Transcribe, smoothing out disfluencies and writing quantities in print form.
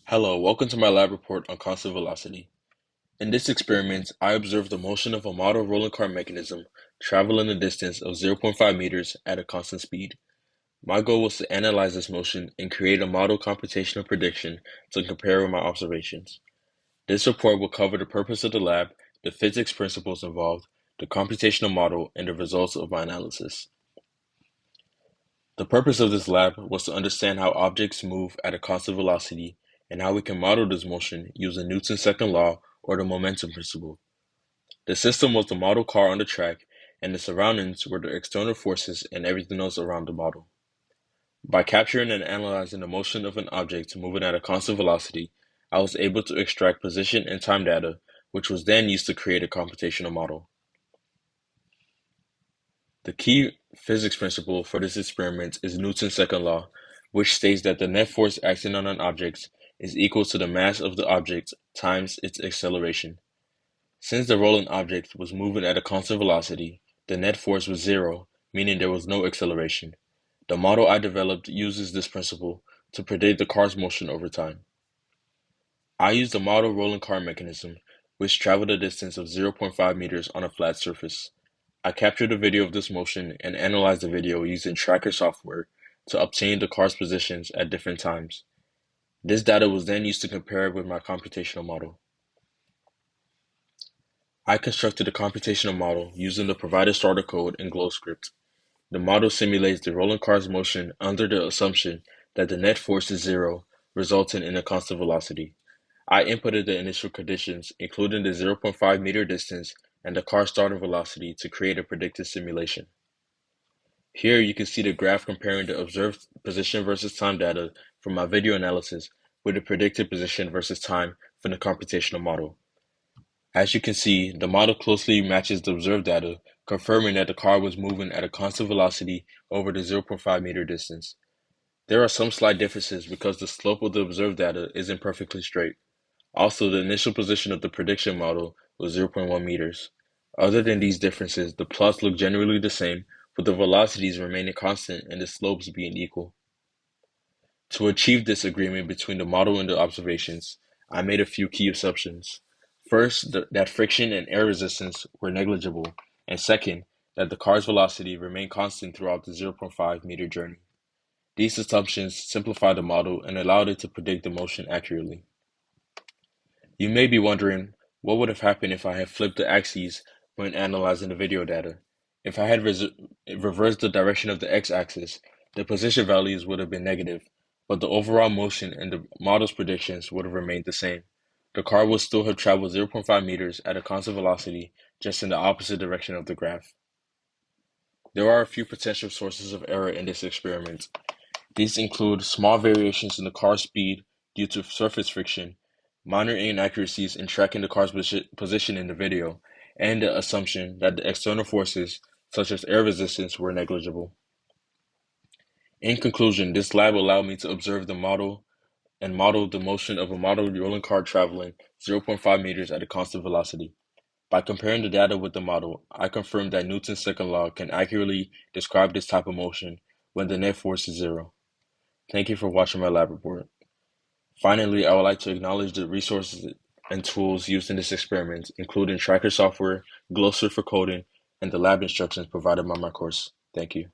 Hello, welcome to my lab report on constant velocity. In this experiment, I observed the motion of a model rolling car mechanism traveling a distance of 0.5 meters at a constant speed. My goal was to analyze this motion and create a model computational prediction to compare with my observations. This report will cover the purpose of the lab, the physics principles involved, the computational model, and the results of my analysis. The purpose of this lab was to understand how objects move at a constant velocity and how we can model this motion using Newton's second law or the momentum principle. The system was the model car on the track, and the surroundings were the external forces and everything else around the model. By capturing and analyzing the motion of an object moving at a constant velocity, I was able to extract position and time data, which was then used to create a computational model. The key physics principle for this experiment is Newton's second law, which states that the net force acting on an object is equal to the mass of the object times its acceleration. Since the rolling object was moving at a constant velocity, the net force was zero, meaning there was no acceleration. The model I developed uses this principle to predict the car's motion over time. I used the model rolling car mechanism, which traveled a distance of 0.5 meters on a flat surface. I captured a video of this motion and analyzed the video using tracker software to obtain the car's positions at different times. This data was then used to compare it with my computational model. I constructed a computational model using the provided starter code and Glow script. The model simulates the rolling car's motion under the assumption that the net force is zero, resulting in a constant velocity. I inputted the initial conditions, including the 0.5 meter distance and the car's starting velocity to create a predicted simulation. Here you can see the graph comparing the observed position versus time data from my video analysis with the predicted position versus time from the computational model. As you can see, the model closely matches the observed data, confirming that the car was moving at a constant velocity over the 0.5 meter distance. There are some slight differences because the slope of the observed data isn't perfectly straight. Also, the initial position of the prediction model was 0.1 meters. Other than these differences, the plots look generally the same, with the velocities remaining constant and the slopes being equal. To achieve this agreement between the model and the observations, I made a few key assumptions. First, that friction and air resistance were negligible, and second, that the car's velocity remained constant throughout the 0.5 meter journey. These assumptions simplified the model and allowed it to predict the motion accurately. You may be wondering, what would have happened if I had flipped the axes when analyzing the video data? If I had reversed the direction of the x-axis, the position values would have been negative, but the overall motion and the model's predictions would have remained the same. The car would still have traveled 0.5 meters at a constant velocity, just in the opposite direction of the graph. There are a few potential sources of error in this experiment. These include small variations in the car's speed due to surface friction, minor inaccuracies in tracking the car's position in the video, and the assumption that the external forces, such as air resistance, were negligible. In conclusion, this lab allowed me to observe the model and model the motion of a model rolling car traveling 0.5 meters at a constant velocity. By comparing the data with the model, I confirmed that Newton's second law can accurately describe this type of motion when the net force is zero. Thank you for watching my lab report. Finally, I would like to acknowledge the resources and tools used in this experiment, including tracker software, Glossary for coding, and the lab instructions provided by my course. Thank you.